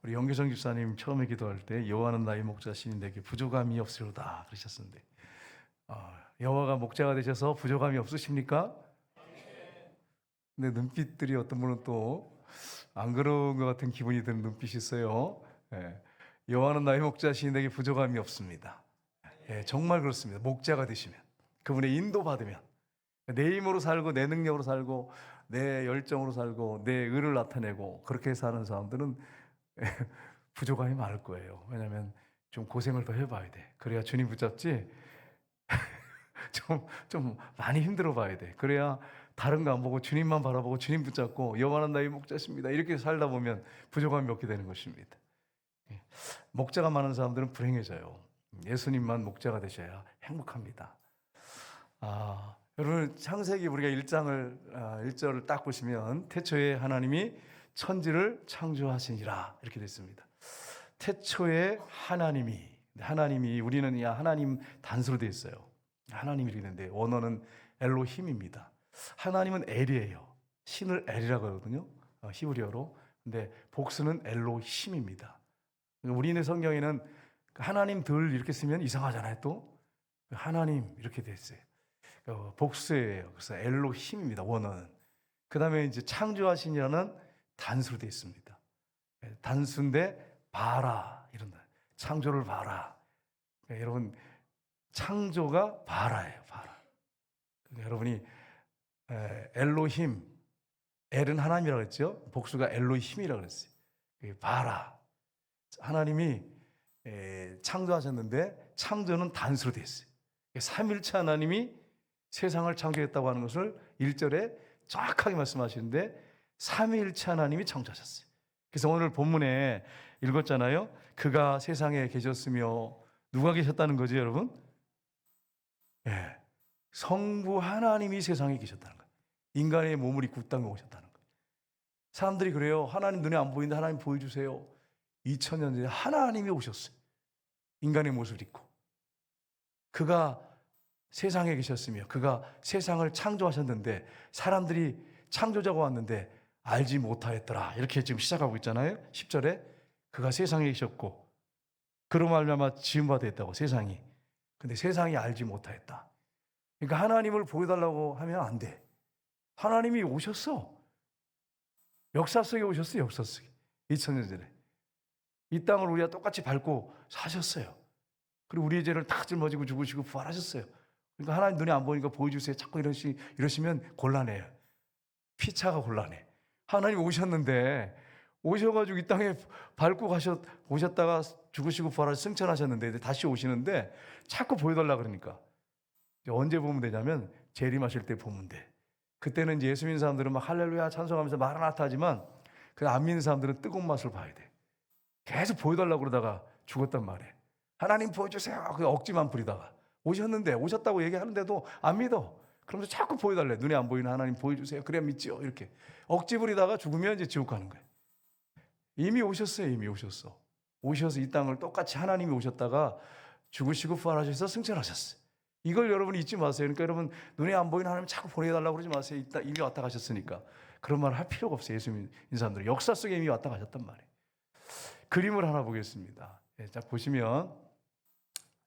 우리 영계정 집사님 처음에 기도할 때 여호와는 나의 목자시니 내게 부족함이 없으로다 그러셨는데 여호와가 목자가 되셔서 부족함이 없으십니까? 근데 눈빛들이 어떤 분은 또 안 그런 것 같은 기분이 드는 눈빛이 있어요. 예. 여호와는 나의 목자시니 내게 부족함이 없습니다. 예, 정말 그렇습니다. 목자가 되시면, 그분의 인도 받으면, 내 힘으로 살고 내 능력으로 살고 내 열정으로 살고 내 의를 나타내고 그렇게 사는 사람들은 부족함이 많을 거예요. 왜냐하면 좀 고생을 더 해봐야 돼. 그래야 주님 붙잡지. 좀 많이 힘들어 봐야 돼. 그래야 다른 거 안 보고 주님만 바라보고 주님 붙잡고 여호와는 나의 목자십니다. 이렇게 살다 보면 부족함이 없게 되는 것입니다. 목자가 많은 사람들은 불행해져요. 예수님만 목자가 되셔야 행복합니다. 여러분 창세기 우리가 1절을 딱 보시면 태초에 하나님이 천지를 창조하시니라 이렇게 됐습니다. 태초에 하나님이 우리는 하나님 단수로 되어 있어요. 하나님이 이렇게 되는데 원어는 엘로힘입니다. 하나님은 엘이에요. 신을 엘이라고 하거든요. 히브리어로. 근데 복수는 엘로힘입니다. 우리는 성경에는 하나님들 이렇게 쓰면 이상하잖아요. 또 하나님 이렇게 돼 있어요. 복수예요. 그래서 엘로힘입니다. 원어는. 그 다음에 이제 창조하시니라는 단수로 되어 있습니다. 단수인데 바라 이런다. 창조를 바라. 그러니까 여러분 창조가 바라예요. 바라. 그러니까 여러분이 엘로힘, 엘은 하나님이라고 했죠. 복수가 엘로힘이라고 그랬어요. 바라. 하나님이 창조하셨는데 창조는 단수로 되어 있어요. 삼일체 하나님이 세상을 창조했다고 하는 것을 1절에 정확하게 말씀하시는데 삼위일체 하나님이 창조하셨어요. 그래서 오늘 본문에 읽었잖아요. 그가 세상에 계셨으며 누가 계셨다는 거죠, 여러분? 예, 성부 하나님이 세상에 계셨다는 거예요. 인간의 몸을 입고 땅에 오셨다는 거예요. 사람들이 그래요. 하나님 눈에 안 보이는데 하나님 보여주세요. 2000년 전에 하나님이 오셨어요. 인간의 모습을 입고. 그가 세상에 계셨으며 그가 세상을 창조하셨는데 사람들이 창조자가 왔는데 알지 못하였더라. 이렇게 지금 시작하고 있잖아요. 10절에 그가 세상에 계셨고 그로 말미암아 지음바 됐다고 세상이. 근데 세상이 알지 못하였다. 그러니까 하나님을 보여달라고 하면 안 돼. 하나님이 오셨어. 역사 속에 오셨어. 역사 속에. 2000년 전에. 이 땅을 우리가 똑같이 밟고 사셨어요. 그리고 우리의 죄를 다 짊어지고 죽으시고 부활하셨어요. 그러니까 하나님 눈에 안 보니까 보여주세요. 자꾸 이러시면 곤란해요. 피차가 곤란해. 하나님 오셨는데 오셔가지고 이 땅에 밟고 오셨다가 죽으시고 부활하셔서 승천하셨는데 다시 오시는데 자꾸 보여달라 그러니까 언제 보면 되냐면 재림하실 때 보면 돼. 그때는 이제 예수 믿는 사람들은 막 할렐루야 찬송하면서 마라나타 하지만 그 안 믿는 사람들은 뜨거운 맛을 봐야 돼. 계속 보여달라고 그러다가 죽었단 말이에요. 하나님 보여주세요. 그 억지만 부리다가 오셨는데 오셨다고 얘기하는데도 안 믿어. 그러면서 자꾸 보여달래. 눈에 안 보이는 하나님 보여주세요. 그래야 믿지요. 이렇게 억지 부리다가 죽으면 이제 지옥 가는 거예요. 이미 오셨어요. 이미 오셨어. 오셔서 이 땅을 똑같이 하나님이 오셨다가 죽으시고 부활하셔서 승천하셨어요. 이걸 여러분 잊지 마세요. 그러니까 여러분 눈에 안 보이는 하나님 자꾸 보내달라고 그러지 마세요. 이미 왔다 가셨으니까. 그런 말 할 필요가 없어요. 예수 믿는 사람들은 역사 속에 이미 왔다 가셨단 말이에요. 그림을 하나 보겠습니다. 자 보시면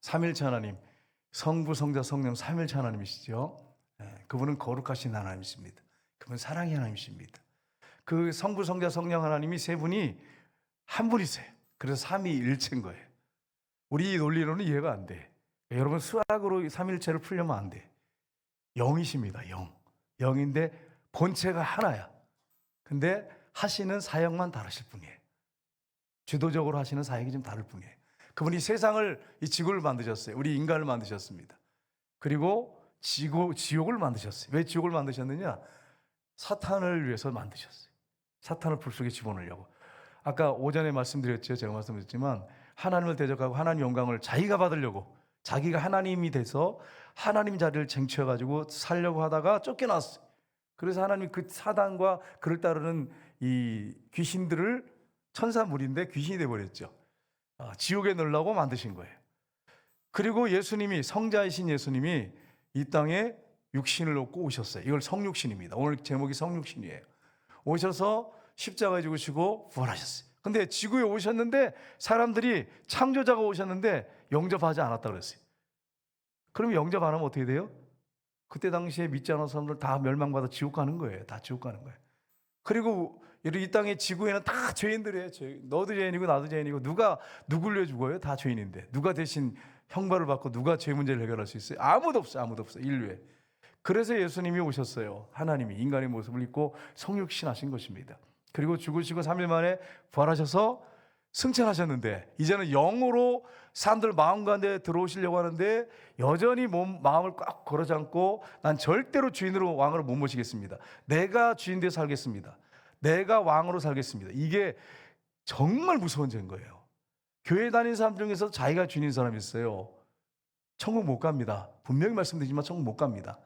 삼일체 하나님, 성부, 성자, 성령 삼일체 하나님이시죠. 그분은 거룩하신 하나님이십니다. 그분은 사랑의 하나님이십니다. 그 성부, 성자, 성령 하나님이 세 분이 한 분이세요. 그래서 삼위일체인 거예요. 우리 논리로는 이해가 안 돼. 여러분 수학으로 삼일체를 풀려면 안 돼. 영이십니다. 영. 영인데 본체가 하나야. 근데 하시는 사역만 다르실 뿐이에요. 주도적으로 하시는 사역이 좀 다를 뿐이에요. 그분이 세상을, 이 지구를 만드셨어요. 우리 인간을 만드셨습니다. 그리고 지옥을 만드셨어요. 왜 지옥을 만드셨느냐? 사탄을 위해서 만드셨어요. 사탄을 불 속에 집어넣으려고. 아까 오전에 말씀드렸죠. 제가 말씀드렸지만 하나님을 대적하고 하나님 영광을 자기가 받으려고 자기가 하나님이 돼서 하나님 자리를 쟁취해가지고 살려고 하다가 쫓겨났어요. 그래서 하나님이 그 사단과 그를 따르는 이 귀신들을 천사물인데 귀신이 돼버렸죠. 지옥에 넣으려고 만드신 거예요. 그리고 예수님이 성자이신 예수님이 이 땅에 육신을 얻고 오셨어요. 이걸 성육신입니다. 오늘 제목이 성육신이에요. 오셔서 십자가에 죽으시고 부활하셨어요. 근데 지구에 오셨는데 사람들이 창조자가 오셨는데 영접하지 않았다 그랬어요. 그럼 영접 안 하면 어떻게 돼요? 그때 당시에 믿지 않은 사람들 다 멸망받아 지옥 가는 거예요. 다 지옥 가는 거예요. 그리고 이 땅의 지구에는 다 죄인들이에요. 너도 죄인이고 나도 죄인이고 누가 누굴 위해 죽어요? 다 죄인인데 누가 대신 형벌을 받고 누가 죄 문제를 해결할 수 있어요? 아무도 없어요. 아무도 없어요. 인류에. 그래서 예수님이 오셨어요. 하나님이 인간의 모습을 입고 성육신 하신 것입니다. 그리고 죽으시고 3일 만에 부활하셔서 승천하셨는데 이제는 영으로 사람들 마음 가운데 들어오시려고 하는데 여전히 마음을 꽉 걸어 잠고 난 절대로 주인으로 왕으로 못 모시겠습니다. 내가 주인 되어 살겠습니다. 내가 왕으로 살겠습니다. 이게 정말 무서운 죄인 거예요. 교회 다니는 사람 중에서 자기가 주인인 사람이 있어요. 천국 못 갑니다. 분명히 말씀드리지만 천국 못 갑니다.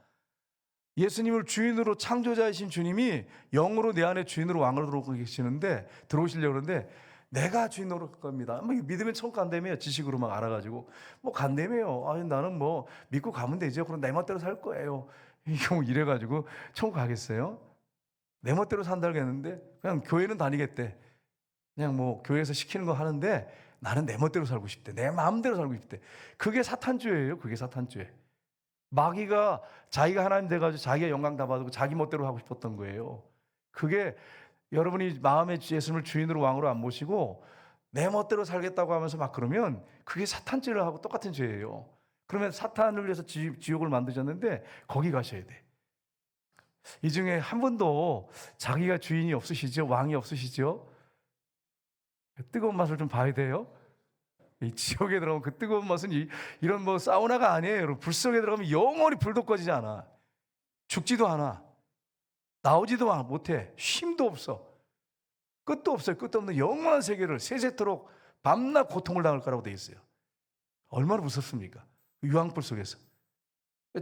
예수님을 주인으로 창조자이신 주님이 영으로 내 안에 주인으로 왕으로 들어오고 계시는데 들어오시려고 하는데 내가 주인으로 갈 겁니다. 믿으면 천국 간다며요. 지식으로 막 알아가지고 뭐 간다며요. 아니 나는 뭐 믿고 가면 되죠. 그럼 내 멋대로 살 거예요. 이래가지고 천국 가겠어요? 내 멋대로 산다고 했는데 그냥 교회는 다니겠대. 그냥 뭐 교회에서 시키는 거 하는데 나는 내 멋대로 살고 싶대. 내 마음대로 살고 싶대. 그게 사탄죄예요. 그게 사탄죄. 마귀가 자기가 하나님 돼가지고 자기가 영광 다 받고 자기 멋대로 하고 싶었던 거예요. 그게 여러분이 마음의 예수님을 주인으로 왕으로 안 모시고 내 멋대로 살겠다고 하면서 막 그러면 그게 사탄죄를 하고 똑같은 죄예요. 그러면 사탄을 위해서 지옥을 만드셨는데 거기 가셔야 돼. 이 중에 한 분도 자기가 주인이 없으시죠? 왕이 없으시죠? 뜨거운 맛을 좀 봐야 돼요. 이 지옥에 들어가면 그 뜨거운 맛은 이런 뭐 사우나가 아니에요. 여러분. 불 속에 들어가면 영원히 불도 꺼지지 않아. 죽지도 않아. 나오지도 못해. 쉼도 없어. 끝도 없어요. 끝도 없는 영원한 세계를 세세토록 밤낮 고통을 당할 거라고 돼 있어요. 얼마나 무섭습니까? 유황불 속에서.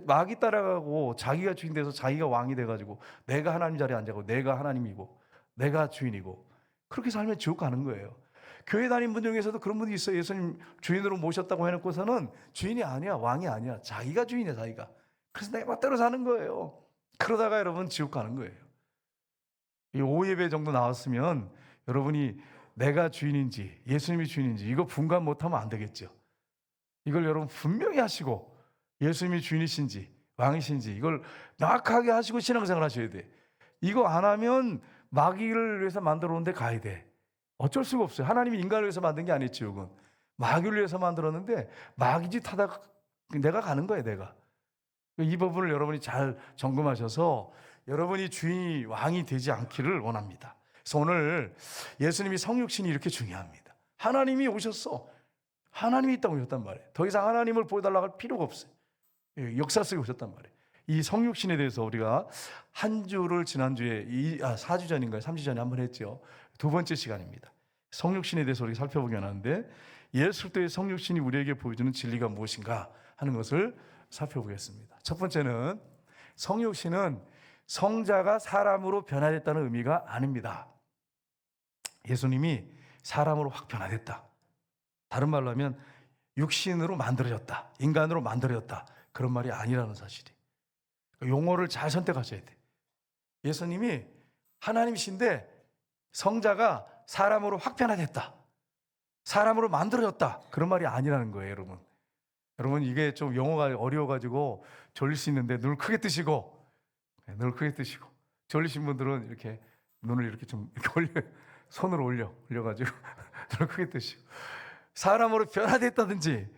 마귀 따라가고 자기가 주인 돼서 자기가 왕이 돼가지고 내가 하나님 자리에 앉아고 내가 하나님이고 내가 주인이고 그렇게 살면 지옥 가는 거예요. 교회 다니는 분 중에서도 그런 분이 있어요. 예수님 주인으로 모셨다고 해놓고서는 주인이 아니야. 왕이 아니야. 자기가 주인이야. 자기가. 그래서 내 멋대로 사는 거예요. 그러다가 여러분 지옥 가는 거예요. 이 5예배 정도 나왔으면 여러분이 내가 주인인지 예수님이 주인인지 이거 분간 못하면 안 되겠죠. 이걸 여러분 분명히 하시고 예수님이 주인이신지 왕이신지 이걸 명확하게 하시고 신앙생활 하셔야 돼. 이거 안 하면 마귀를 위해서 만들어 놓은 데 가야 돼. 어쩔 수가 없어요. 하나님이 인간을 위해서 만든 게 아니지. 지옥은 마귀를 위해서 만들었는데 마귀짓 하다가 내가 가는 거예요. 내가. 이 부분을 여러분이 잘 점검하셔서 여러분이 주인이 왕이 되지 않기를 원합니다. 그래서 오늘 예수님이 성육신이 이렇게 중요합니다. 하나님이 오셨어. 하나님이 있다고 오셨단 말이에요. 더 이상 하나님을 보여달라고 할 필요가 없어요. 역사 속에 오셨단 말이에요. 이 성육신에 대해서 우리가 한 주를 지난주에 4주 전인가요? 3주 전에 한번 했죠. 두 번째 시간입니다. 성육신에 대해서 우리가 살펴보기 원하는데 예수 그리스도의 성육신이 우리에게 보여주는 진리가 무엇인가 하는 것을 살펴보겠습니다. 첫 번째는 성육신은 성자가 사람으로 변화됐다는 의미가 아닙니다. 예수님이 사람으로 확 변화됐다. 다른 말로 하면 육신으로 만들어졌다. 인간으로 만들어졌다. 그런 말이 아니라는 사실이. 용어를 잘 선택하셔야 돼. 예수님이 하나님이신데 성자가 사람으로 확 변화됐다. 사람으로 만들어졌다. 그런 말이 아니라는 거예요, 여러분. 여러분 이게 좀 용어가 어려워가지고 졸릴 수 있는데 눈을 크게 뜨시고 눈을 크게 뜨시고 졸리신 분들은 이렇게 눈을 이렇게 좀 이렇게 손으로 올려가지고 눈을 크게 뜨시고 사람으로 변화됐다든지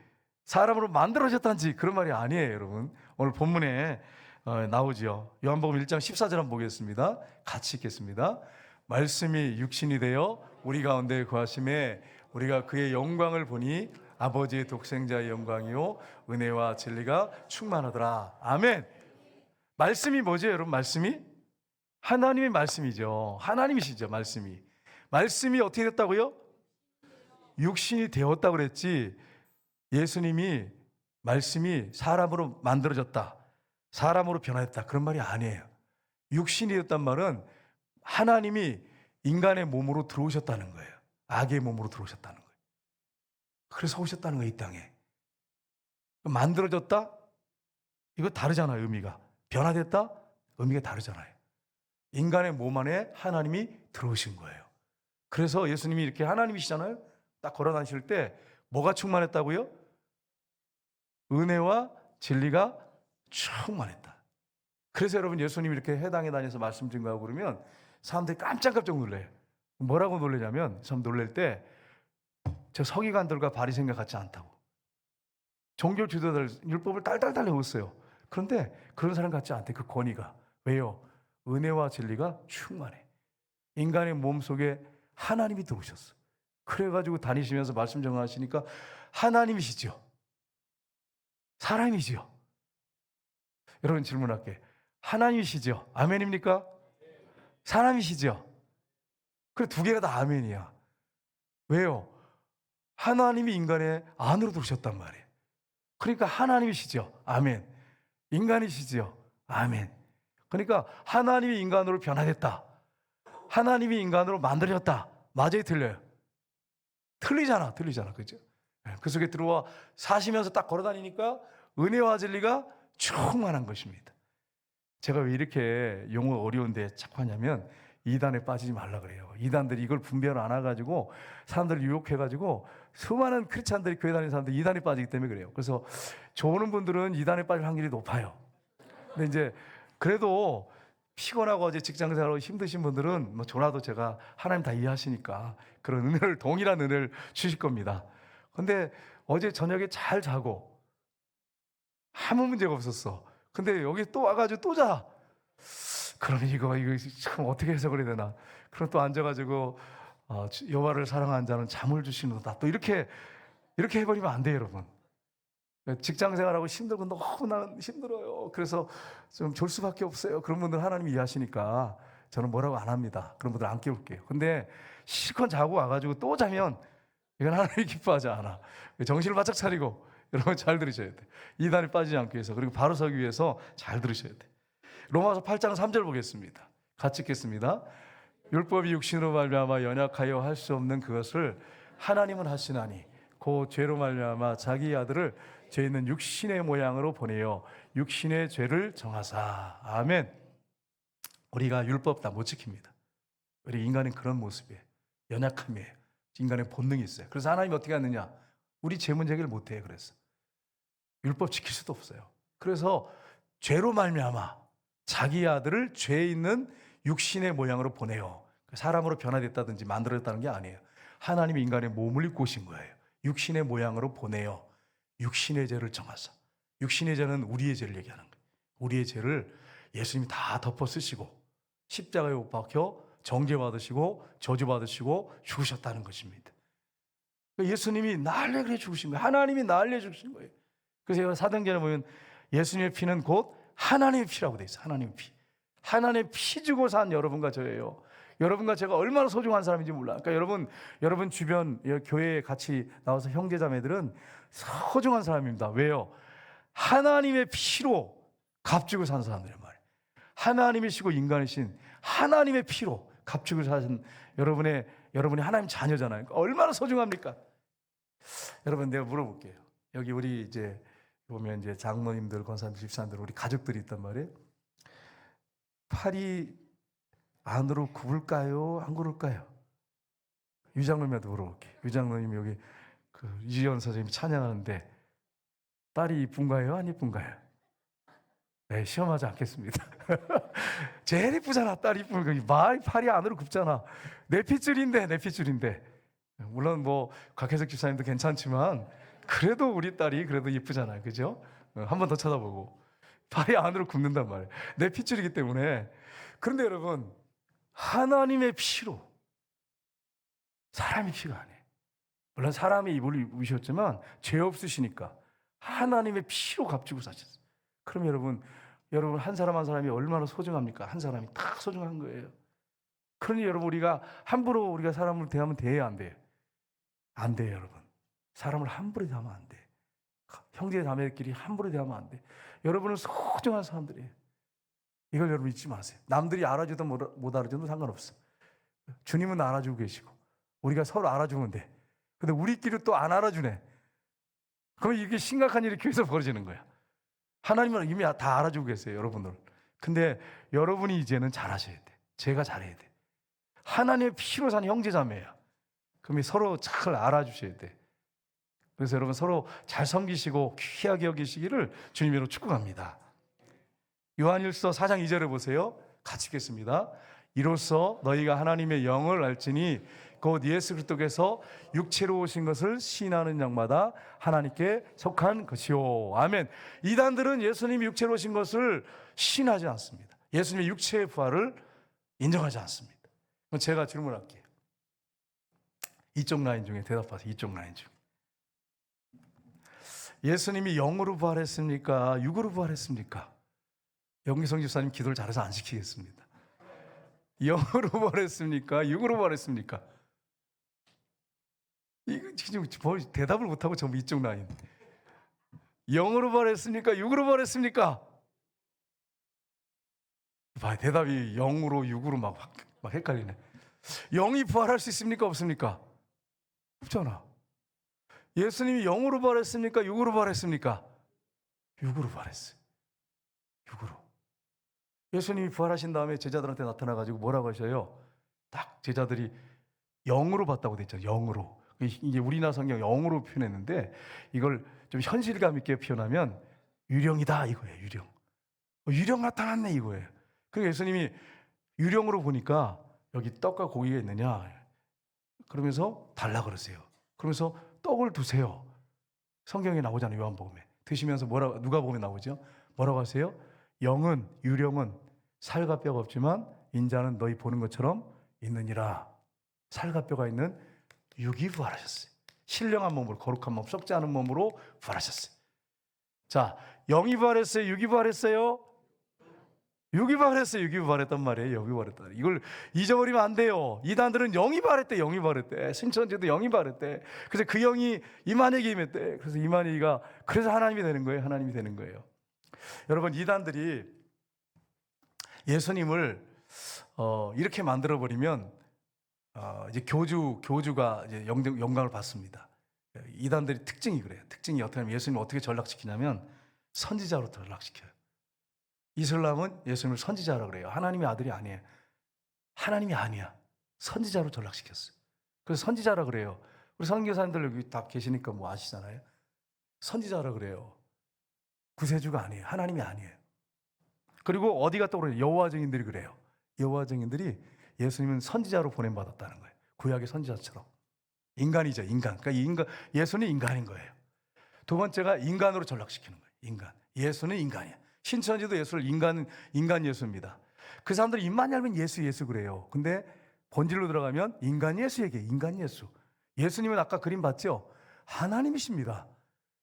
사람으로 만들어졌다든지 그런 말이 아니에요, 여러분. 오늘 본문에 나오지요. 요한복음 1장 14절 한번 보겠습니다. 같이 읽겠습니다. 말씀이 육신이 되어 우리 가운데 거하심에 우리가 그의 영광을 보니 아버지의 독생자의 영광이요 은혜와 진리가 충만하더라. 아멘. 말씀이 뭐죠, 여러분? 말씀이 하나님의 말씀이죠. 하나님이시죠, 말씀이 어떻게 됐다고요? 육신이 되었다고 그랬지. 예수님이 말씀이 사람으로 만들어졌다, 사람으로 변화했다, 그런 말이 아니에요. 육신이 되었단 말은 하나님이 인간의 몸으로 들어오셨다는 거예요. 악의 몸으로 들어오셨다는 거예요. 그래서 오셨다는 거예요, 이 땅에. 만들어졌다? 이거 다르잖아요, 의미가. 변화됐다? 의미가 다르잖아요. 인간의 몸 안에 하나님이 들어오신 거예요. 그래서 예수님이 이렇게 하나님이시잖아요. 딱 걸어 다니실 때 뭐가 충만했다고요? 은혜와 진리가 충만했다. 그래서 여러분 예수님이 이렇게 회당에 다녀서 말씀 증거하고 그러면 사람들이 깜짝깜짝 놀래요. 뭐라고 놀라냐면 참 놀랄 때 저 서기관들과 바리새인과 같지 않다고. 종교 지도자들 율법을 딸딸딸 외웠어요. 그런데 그런 사람 같지 않대. 그 권위가. 왜요? 은혜와 진리가 충만해. 인간의 몸속에 하나님이 들어오셨어. 그래가지고 다니시면서 말씀 전하시니까 하나님이시죠. 사람이지요. 여러분 질문할게. 하나님이시죠? 아멘입니까? 사람이시죠? 그래 두 개가 다 아멘이야. 왜요? 하나님이 인간의 안으로 들어오셨단 말이에요. 그러니까 하나님이시죠? 아멘. 인간이시죠? 아멘. 그러니까 하나님이 인간으로 변화됐다. 하나님이 인간으로 만들어졌다. 맞아요? 틀려요? 틀리잖아. 그죠? 그 속에 들어와 사시면서 딱 걸어다니니까 은혜와 진리가 충만한 것입니다. 제가 왜 이렇게 용어 어려운데 자꾸 하냐면 이단에 빠지지 말라 그래요. 이단들이 이걸 분별 안 해가지고 사람들을 유혹해가지고 수많은 크리스찬들이 교회 다니는 사람들이 이단에 빠지기 때문에 그래요. 그래서 좋은 분들은 이단에 빠질 확률이 높아요. 근데 이제 그래도 피곤하고 어제 직장생활하고 힘드신 분들은 뭐 전화도 제가 하나님 다 이해하시니까 그런 은혜를 동일한 은혜를 주실 겁니다. 근데 어제 저녁에 잘 자고 아무 문제가 없었어. 근데 여기 또 와가지고 또 자. 그러면 이거 참 어떻게 해석을 해야 되나? 그럼 또 앉아가지고 여호와를 사랑하는 자는 잠을 주시는다. 또 이렇게 해버리면 안 돼요, 여러분. 직장 생활하고 힘들고 너무 나는 힘들어요. 그래서 좀 졸 수밖에 없어요. 그런 분들 하나님 이해하시니까 저는 뭐라고 안 합니다. 그런 분들 안 깨울게요. 근데 실컷 자고 와가지고 또 자면 이건 하나님이 기뻐하지 않아. 정신을 바짝 차리고 여러분 잘 들으셔야 돼. 이단에 빠지지 않기 위해서 그리고 바로 서기 위해서 잘 들으셔야 돼. 로마서 8장 3절 보겠습니다. 같이 읽겠습니다. 율법이 육신으로 말미암아 연약하여 할 수 없는 그것을 하나님은 하시나니 그 죄로 말미암아 자기 아들을 죄 있는 육신의 모양으로 보내어 육신의 죄를 정하사. 아멘. 우리가 율법 다 못 지킵니다. 우리 인간은 그런 모습이에요. 연약함이에요. 인간의 본능이 있어요. 그래서 하나님이 어떻게 하느냐? 우리 죄 문제 해결 못 해요. 그래서 율법 지킬 수도 없어요. 그래서 죄로 말미암아 자기 아들을 죄 있는 육신의 모양으로 보내요. 사람으로 변화됐다든지 만들어졌다는 게 아니에요. 하나님이 인간의 몸을 입고 오신 거예요. 육신의 모양으로 보내요. 육신의 죄를 정하사. 육신의 죄는 우리의 죄를 얘기하는 거예요. 우리의 죄를 예수님이 다 덮어 쓰시고 십자가에 못 박혀 정죄받으시고 저주받으시고 죽으셨다는 것입니다. 예수님이 날 위해 죽으신 거예요. 하나님이 날 위해 죽으신 거예요. 그래서 사도행전에 보면 예수님의 피는 곧 하나님의 피라고 돼 있어요. 하나님의 피. 하나님의 피 주고 산 여러분과 저예요. 여러분과 제가 얼마나 소중한 사람인지 몰라. 그러니까 여러분 주변 교회에 같이 나와서 형제자매들은 소중한 사람입니다. 왜요? 하나님의 피로 값주고 산 사람들이란 말이에요. 하나님이시고 인간이신 하나님의 피로 값주고 사신 여러분이 하나님 자녀잖아요. 그러니까 얼마나 소중합니까? 여러분 내가 물어볼게요. 여기 우리 이제 보면 이제 장로님들, 권사님들, 집사님들 우리 가족들이 있단 말이에요. 팔이 안으로 굽을까요? 안 굽을까요? 유장로님한테 물어볼게요. 유장로님 여기 이지연 선생님이 찬양하는데 딸이 이쁜가요? 안 이쁜가요? 네, 시험하지 않겠습니다. 제일 이쁘잖아. 딸 이쁘면 팔이 안으로 굽잖아. 내 핏줄인데. 물론 뭐 곽혜석 집사님도 괜찮지만 그래도 우리 딸이 그래도 이쁘잖아요. 그죠? 한 번 더 쳐다보고 팔이 안으로 굽는단 말이에요. 내 핏줄이기 때문에. 그런데 여러분 하나님의 피로 사람의 피가 아니에요. 물론 사람의 입을 입으셨지만 죄 없으시니까 하나님의 피로 값주고 사셨어요. 그럼 여러분 한 사람 한 사람이 얼마나 소중합니까? 한 사람이 다 소중한 거예요. 그러니 여러분 우리가 함부로 우리가 사람을 대하면 돼요, 안 돼요? 안 돼요, 여러분. 사람을 함부로 대하면 안 돼. 형제 자매들끼리 함부로 대하면 안 돼. 여러분은 소중한 사람들이에요. 이걸 여러분 잊지 마세요. 남들이 알아주든 못 알아주든 상관없어. 주님은 알아주고 계시고 우리가 서로 알아주면 돼. 근데 우리끼리 또 안 알아주네. 그럼 이게 심각한 일이 교회에서 벌어지는 거야. 하나님은 이미 다 알아주고 계세요, 여러분들. 근데 여러분이 이제는 잘하셔야 돼. 제가 잘해야 돼. 하나님의 피로 산 형제자매야. 그럼 서로 잘 알아주셔야 돼. 그래서 여러분 서로 잘 섬기시고 귀하게 여기시기를 주님으로 축복합니다. 요한일서 4장 2절에 보세요. 같이 읽겠습니다. 이로써 너희가 하나님의 영을 알지니 곧 예수 그리스도께서 육체로 오신 것을 시인하는 자마다 하나님께 속한 것이요. 아멘. 이단들은 예수님이 육체로 오신 것을 시인하지 않습니다. 예수님의 육체의 부활을 인정하지 않습니다. 그럼 제가 질문할게요. 이쪽 라인 중에 대답하세요. 이쪽 라인 중에. 예수님이 영으로 부활했습니까? 육으로 부활했습니까? 영기성 집사님 기도를 잘해서 안 시키겠습니다. 영으로 부활했습니까? 육으로 부활했습니까? 이거 지금 대답을 못하고 전부 이쪽 라인. 영으로 부활했습니까? 육으로 부활했습니까? 봐, 대답이 영으로 육으로 막 헷갈리네. 영이 부활할 수 있습니까? 없습니까? 없잖아. 예수님이 영으로 부활했습니까? 육으로 부활했습니까? 육으로 부활했어요. 육으로. 예수님이 부활하신 다음에 제자들한테 나타나가지고 뭐라고 하셔요? 딱 제자들이 영으로 봤다고 돼 있죠. 영으로. 이게 우리나라 성경 영으로 표현했는데 이걸 좀 현실감 있게 표현하면 유령이다 이거예요. 유령. 유령 나타났네 이거예요. 그래서 예수님이 유령으로 보니까 여기 떡과 고기가 있느냐? 그러면서 달라 그러세요. 그러면서 떡을 두세요. 성경에 나오잖아요. 요한복음에. 드시면서 누가 보면 나오죠? 뭐라고 하세요? 영은 유령은 살과 뼈가 없지만 인자는 너희 보는 것처럼 있느니라. 살과 뼈가 있는 육이 부활하셨어요. 신령한 몸으로, 거룩한 몸, 썩지 않은 몸으로 부활하셨어요. 자, 영이 부활했어요? 육이 부활했어요? 육이 부활했어요. 육이 부활했단 말이에요. 육이 부활했다. 이걸 잊어버리면 안 돼요. 이단들은 영이 부활했대. 영이 부활했대. 신천지도 영이 부활했대. 그래서 그 영이 이만희에게 임했대. 그래서 이만희가 그래서 하나님이 되는 거예요. 하나님이 되는 거예요. 여러분, 이단들이 예수님을 이렇게 만들어 버리면 이제 교주가 이제 영광을 받습니다. 이단들이 특징이 그래요. 특징이 어떻게 하면 예수님을 어떻게 전락시키냐면 선지자로 전락시켜요. 이슬람은 예수님을 선지자라고 그래요. 하나님의 아들이 아니에요. 하나님이 아니야. 선지자로 전락시켰어요. 그래서 선지자라고 그래요. 우리 선교사님들 여기 다 계시니까 뭐 아시잖아요. 선지자라고 그래요. 구세주가 아니에요. 하나님이 아니에요. 그리고 어디가 떠오르냐? 여호와 증인들이 그래요. 여호와 증인들이 예수님은 선지자로 보냄받았다는 거예요. 구약의 선지자처럼. 인간이죠. 인간. 그러니까 예수는 인간인 거예요. 두 번째가 인간으로 전락시키는 거예요. 인간. 예수는 인간이야. 신천지도 예수를 인간 예수입니다. 그 사람들이 입만 열면 예수 그래요. 근데 본질로 들어가면 인간 예수 얘기해요. 인간 예수. 예수님은 아까 그림 봤죠? 하나님이십니다.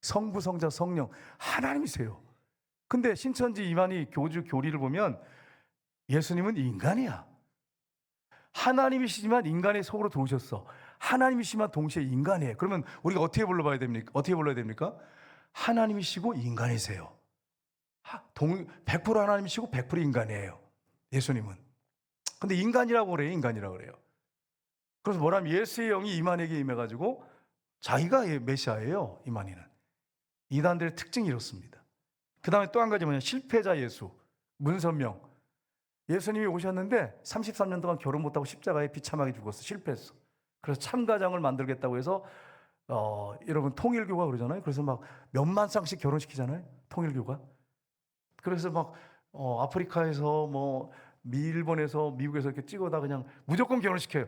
성부, 성자, 성령 하나님이세요. 근데 신천지 이만희 교주 교리를 보면 예수님은 인간이야. 하나님이시지만 인간의 속으로 들어오셨어. 하나님이시지만 동시에 인간이에요. 그러면 우리가 어떻게 불러야 됩니까? 하나님이시고 인간이세요. 100% 하나님이시고 100% 인간이에요. 예수님은. 근데 인간이라고 그래요. 인간이라고 그래요. 그래서 뭐라면 예수의 영이 이만희에게 임해가지고 자기가 메시아예요. 이만희는. 이단들의 특징이 이렇습니다. 그 다음에 또 한 가지 뭐냐, 실패자 예수, 문선명. 예수님이 오셨는데 33년 동안 결혼 못하고 십자가에 비참하게 죽었어. 실패했어. 그래서 참가장을 만들겠다고 해서 여러분 통일교가 그러잖아요. 그래서 막 몇만 쌍씩 결혼시키잖아요. 통일교가. 그래서 막 아프리카에서 뭐 일본에서 미국에서 이렇게 찍어다 그냥 무조건 결혼시켜요.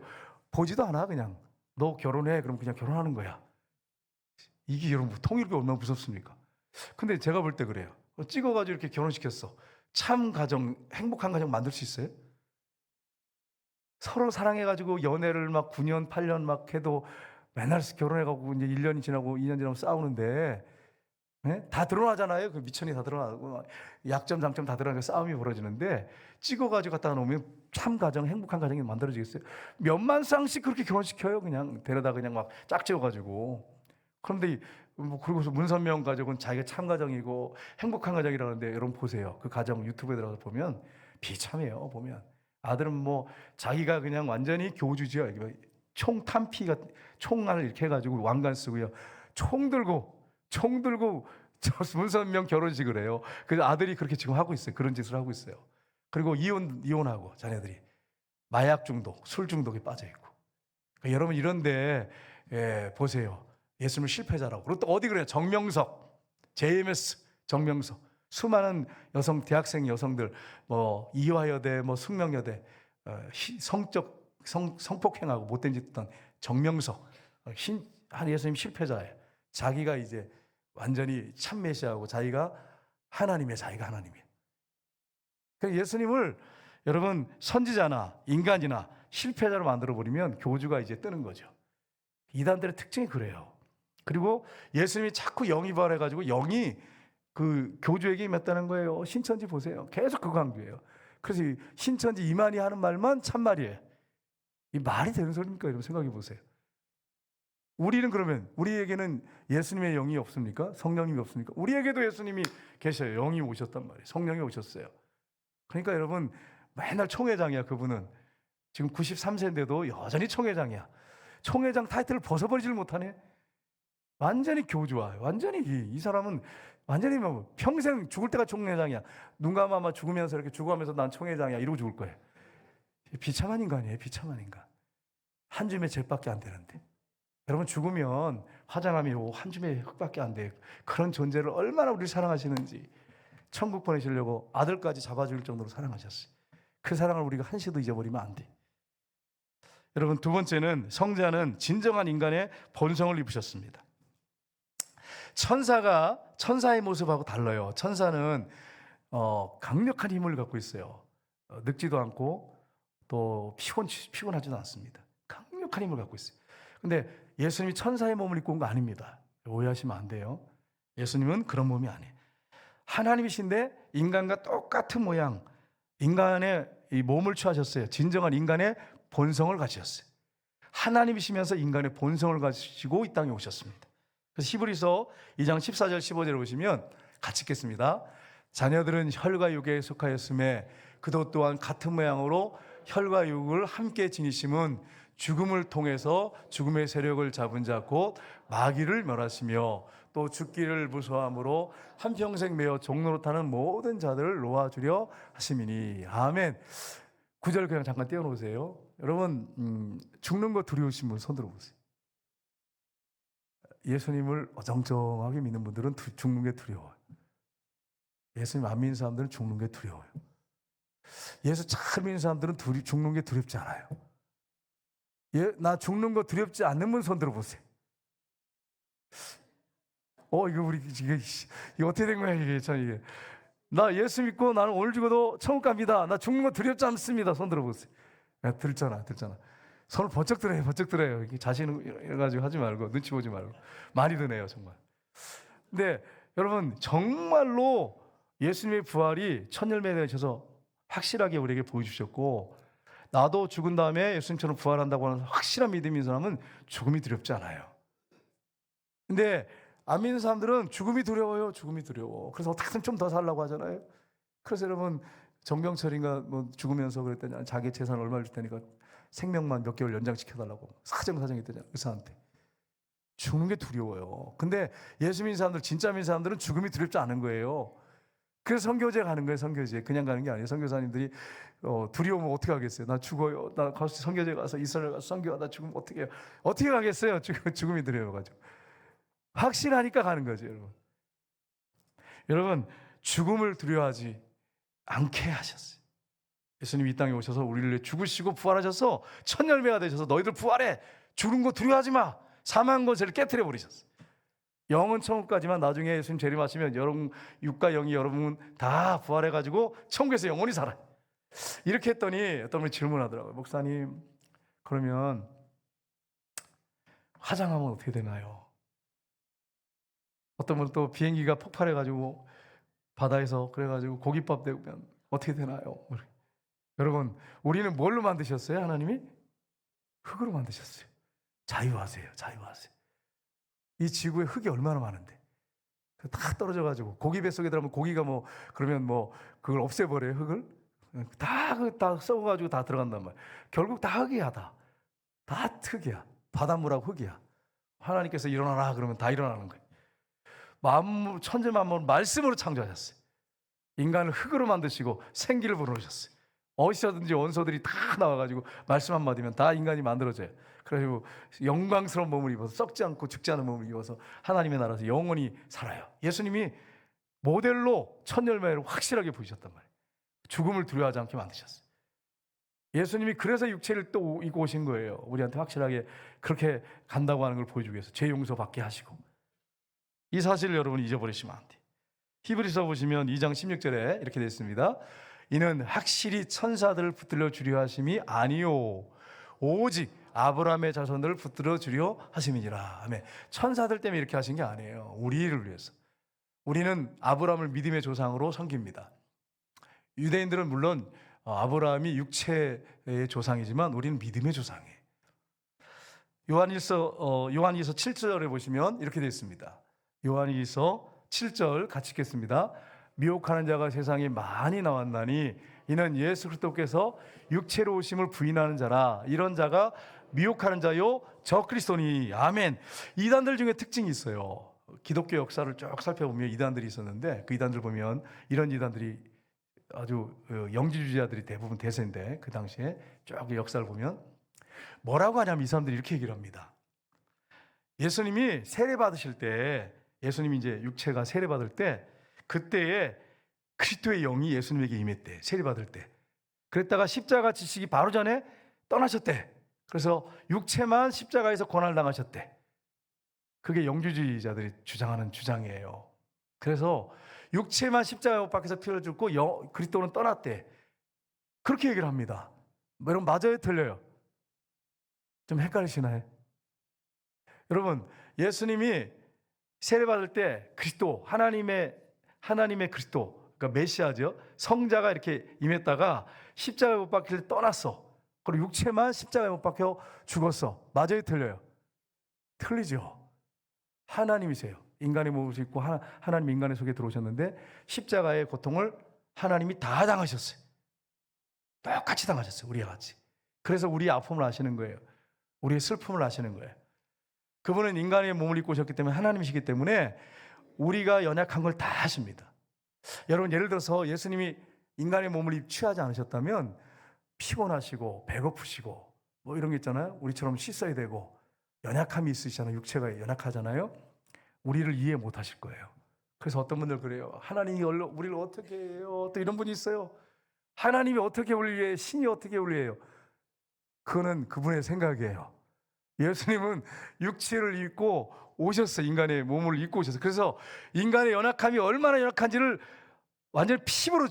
보지도 않아. 그냥 너 결혼해. 그럼 그냥 결혼하는 거야. 이게 여러분 통일교 얼마나 무섭습니까? 근데 제가 볼 때 그래요. 찍어가지고 이렇게 결혼시켰어. 참 가정, 행복한 가정 만들 수 있어요? 서로 사랑해가지고 연애를 막 9년, 8년 막 해도 맨날 결혼해가지고 이제 1년이 지나고 2년 지나고 싸우는데, 네? 다 드러나잖아요. 그 미천이 다 드러나고 약점, 장점 다 드러나고 싸움이 벌어지는데 찍어가지고 갖다 놓으면 참 가정, 행복한 가정이 만들어지겠어요? 몇만 쌍씩 그렇게 결혼시켜요. 그냥 데려다 그냥 막 짝지어가지고. 그런데 그리고서 문선명 가족은 자기가 참 가정이고 행복한 가정이라는데 여러분 보세요. 그 가정 유튜브에 들어가서 보면 비참해요. 보면 아들은 뭐 자기가 그냥 완전히 교주죠. 총 탄피가 총알을 이렇게 해가지고 왕관 쓰고요. 총 들고 저 문선명 결혼식을 해요. 그래서 아들이 그렇게 지금 하고 있어요. 그런 짓을 하고 있어요. 그리고 이혼하고 자녀들이 마약 중독, 술 중독에 빠져 있고. 그러니까 여러분 이런데 보세요. 예수님을 실패자라고. 그리고 또 어디 그래요? 정명석, JMS 정명석. 수많은 여성 대학생 여성들 뭐 이화여대, 뭐 숙명여대 성폭행하고 못된 짓 했던 정명석 한 예수님 실패자예요. 자기가 이제 완전히 참 메시아고 자기가 하나님이에요. 자기가 하나님이에요. 그러니까 예수님을 여러분 선지자나 인간이나 실패자로 만들어 버리면 교주가 이제 뜨는 거죠. 이단들의 특징이 그래요. 그리고 예수님이 자꾸 영이 부활해가지고 영이 그 교주에게 임했다는 거예요. 신천지 보세요. 계속 그 강조해요. 그래서 신천지 이만희 하는 말만 참말이에요. 이 말이 되는 소리입니까? 여러분 생각해 보세요. 우리는 그러면 우리에게는 예수님의 영이 없습니까? 성령님이 없습니까? 우리에게도 예수님이 계셔요. 영이 오셨단 말이에요. 성령이 오셨어요. 그러니까 여러분 맨날 총회장이야. 그분은 지금 93세인데도 여전히 총회장이야. 총회장 타이틀을 벗어버리질 못하네. 완전히 교주와 완전히 이 사람은 완전히 뭐 평생 죽을 때가 총회장이야. 눈 감아 죽으면서 이렇게 죽어가면서 난 총회장이야 이러고 죽을 거예요. 비참한 인간이에요. 비참한 인간. 한 줌의 잭밖에 안 되는데 여러분 죽으면 화장함이 한 줌의 흙밖에 안 돼요. 그런 존재를 얼마나 우리를 사랑하시는지 천국 보내시려고 아들까지 잡아줄 정도로 사랑하셨어요. 그 사랑을 우리가 한시도 잊어버리면 안 돼. 여러분 두 번째는 성자는 진정한 인간의 본성을 입으셨습니다. 천사가 천사의 모습하고 달라요. 천사는 강력한 힘을 갖고 있어요. 늙지도 않고 또 피곤하지도 않습니다. 강력한 힘을 갖고 있어요. 근데 예수님이 천사의 몸을 입고 온 거 아닙니다. 오해하시면 안 돼요. 예수님은 그런 몸이 아니에요. 하나님이신데 인간과 똑같은 모양, 인간의 이 몸을 취하셨어요. 진정한 인간의 본성을 가지셨어요. 하나님이시면서 인간의 본성을 가지시고 이 땅에 오셨습니다. 그래서 히브리서 2장 14절 15절을 보시면 같이 읽겠습니다. 자녀들은 혈과 육에 속하였음에 그도 또한 같은 모양으로 혈과 육을 함께 지니심은 죽음을 통해서 죽음의 세력을 잡은 자 곧 마귀를 멸하시며 또 죽기를 무서워함으로 한평생 매어 종로로 타는 모든 자들을 놓아주려 하심이니. 아멘. 9절 그냥 잠깐 떼어놓으세요. 여러분 죽는 거 두려우신 분 손 들어보세요. 예수님을 어정쩡하게 믿는 분들은 죽는 게 두려워요. 예수님 안 믿는 사람들은 죽는 게 두려워요. 예수 잘 믿는 사람들은 죽는 게 두렵지 않아요. 나 죽는 거 두렵지 않는 분 손 들어보세요. 이거 어떻게 된 거야 이게 참 이게. 나 예수 믿고 나는 오늘 죽어도 천국 갑니다. 나 죽는 거 두렵지 않습니다. 손 들어보세요. 야, 들잖아. 손을 번쩍 들어요. 자신 해가지고 하지 말고 눈치 보지 말고 많이 드네요 정말. 근데 여러분 정말로 예수님의 부활이 첫 열매에 되셔서 확실하게 우리에게 보여주셨고 나도 죽은 다음에 예수님처럼 부활한다고 하는 확실한 믿음인 사람은 죽음이 두렵지 않아요. 근데 안 믿는 사람들은 죽음이 두려워요. 죽음이 두려워. 그래서 어떻게든 좀 더 살라고 하잖아요. 그래서 여러분 정병철인가 뭐 죽으면서 그랬더니 자기 재산을 얼마를 줄 테니까 생명만 몇 개월 연장시켜달라고 사정했더니 의사한테. 죽는 게 두려워요. 근데 예수 믿는 사람들, 진짜 믿는 사람들은 죽음이 두렵지 않은 거예요. 그래서 선교제 가는 거예요. 선교제 그냥 가는 게 아니에요. 선교사님들이 두려우면 어떻게 하겠어요? 나 죽어요. 나 선교제 가서 이스라엘 가서 선교하다 죽으면 어떻게 해요? 어떻게 가겠어요? 죽음이 두려워가지고. 확실하니까 가는 거죠, 여러분. 여러분 죽음을 두려워하지 않게 하셨어요. 예수님 이 땅에 오셔서 우리를 위해 죽으시고 부활하셔서 첫 열매가 되셔서 너희들 부활해. 죽는 거 두려워하지 마. 사망 권세를 깨트려 버리셨어요. 영은 천국까지만 나중에 예수님 재림하시면 여러분 육과 영이 여러분 다 부활해가지고 천국에서 영원히 살아요. 이렇게 했더니 어떤 분이 질문하더라고요. 목사님 그러면 화장하면 어떻게 되나요? 어떤 분은 또 비행기가 폭발해가지고 바다에서 그래가지고 고깃밥 되면 어떻게 되나요? 여러분 우리는 뭘로 만드셨어요? 하나님이 흙으로 만드셨어요. 자유하세요. 이 지구에 흙이 얼마나 많은데 다 떨어져가지고 고기 뱃속에 들어가면 고기가 그러면 그걸 없애버려요. 흙을 다 썩어가지고 다 들어간단 말이에요. 결국 다 흙이야. 다 흙이야. 바닷물하고 흙이야. 하나님께서 일어나라 그러면 다 일어나는 거예요. 천재 만물을 말씀으로 창조하셨어요. 인간을 흙으로 만드시고 생기를 불어넣으셨어요. 어디서든지 원소들이 다 나와가지고 말씀 한마디면 다 인간이 만들어져요. 그래가지고 영광스러운 몸을 입어서 썩지 않고 죽지 않은 몸을 입어서 하나님의 나라에서 영원히 살아요. 예수님이 모델로 첫 열매를 확실하게 보이셨단 말이에요. 죽음을 두려워하지 않게 만드셨어요. 예수님이 그래서 육체를 또 입고 오신 거예요. 우리한테 확실하게 그렇게 간다고 하는 걸 보여주기 위해서 죄 용서받게 하시고. 이 사실을 여러분 잊어버리시면 안 돼요. 히브리서 보시면 2장 16절에 이렇게 되어 있습니다. 이는 확실히 천사들을 붙들려 주려 하심이 아니요 오직 아브라함의 자손들을 붙들어 주려 하심이니라. 아멘. 천사들 때문에 이렇게 하신 게 아니에요. 우리를 위해서. 우리는 아브라함을 믿음의 조상으로 섬깁니다. 유대인들은 물론 아브라함이 육체의 조상이지만 우리는 믿음의 조상이에요. 요한일서 7절에 보시면 이렇게 되어 있습니다. 요한일서 7절 같이 읽겠습니다. 미혹하는 자가 세상에 많이 나왔나니 이는 예수 그리스도께서 육체로 오심을 부인하는 자라. 이런 자가 미혹하는 자요 저 그리스도니. 아멘. 이단들 중에 특징이 있어요. 기독교 역사를 쭉 살펴보면 이단들이 있었는데 그 이단들 보면 이런 이단들이 아주 영지주의자들이 대부분 대세인데 그 당시에 쭉 역사를 보면 뭐라고 하냐면 이 사람들이 이렇게 얘기를 합니다. 예수님이 세례 받으실 때, 예수님이 이제 육체가 세례 받을 때 그때에 그리스도의 영이 예수님에게 임했대. 세례 받을 때. 그랬다가 십자가 지시기 바로 전에 떠나셨대. 그래서 육체만 십자가에서 고난을 당하셨대. 그게 영주주의자들이 주장하는 주장이에요. 그래서 육체만 십자가에 못 박혀서 피를 줍고 그리스도는 떠났대. 그렇게 얘기를 합니다. 여러분 맞아요, 틀려요? 좀 헷갈리시나요? 여러분 예수님이 세례받을 때 그리스도 하나님의 그리스도, 그러니까 메시아죠. 성자가 이렇게 임했다가 십자가에 못 박힐 때 떠났어. 그리고 육체만 십자가에 못 박혀 죽었어. 맞아요, 틀려요? 틀리죠. 하나님이세요. 인간의 몸을 입고 하나님 인간의 속에 들어오셨는데 십자가의 고통을 하나님이 다 당하셨어요. 똑같이 당하셨어요. 우리와 같이. 그래서 우리의 아픔을 아시는 거예요. 우리의 슬픔을 아시는 거예요. 그분은 인간의 몸을 입고 오셨기 때문에 하나님이시기 때문에 우리가 연약한 걸 다 아십니다. 여러분 예를 들어서 예수님이 인간의 몸을 취하지 않으셨다면 피곤하시고 배고프시고 뭐 이런 게 있잖아요. 우리처럼 씻어야 되고 연약함이 있으시잖아요. 육체가 연약하잖아요. 우리를 이해 못 하실 거예요. 그래서 어떤 분들 그래요. 하나님이 우리를 어떻게 해요? 또 이런 분이 있어요. 하나님이 어떻게 우리를 위해, 신이 어떻게 우리를 위해요? 그거는 그분의 생각이에요. 예수님은 육체를 입고 오셨어요. 인간의 몸을 입고 오셨어요. 그래서 인간의 연약함이 얼마나 연약한지를 완전히 피부로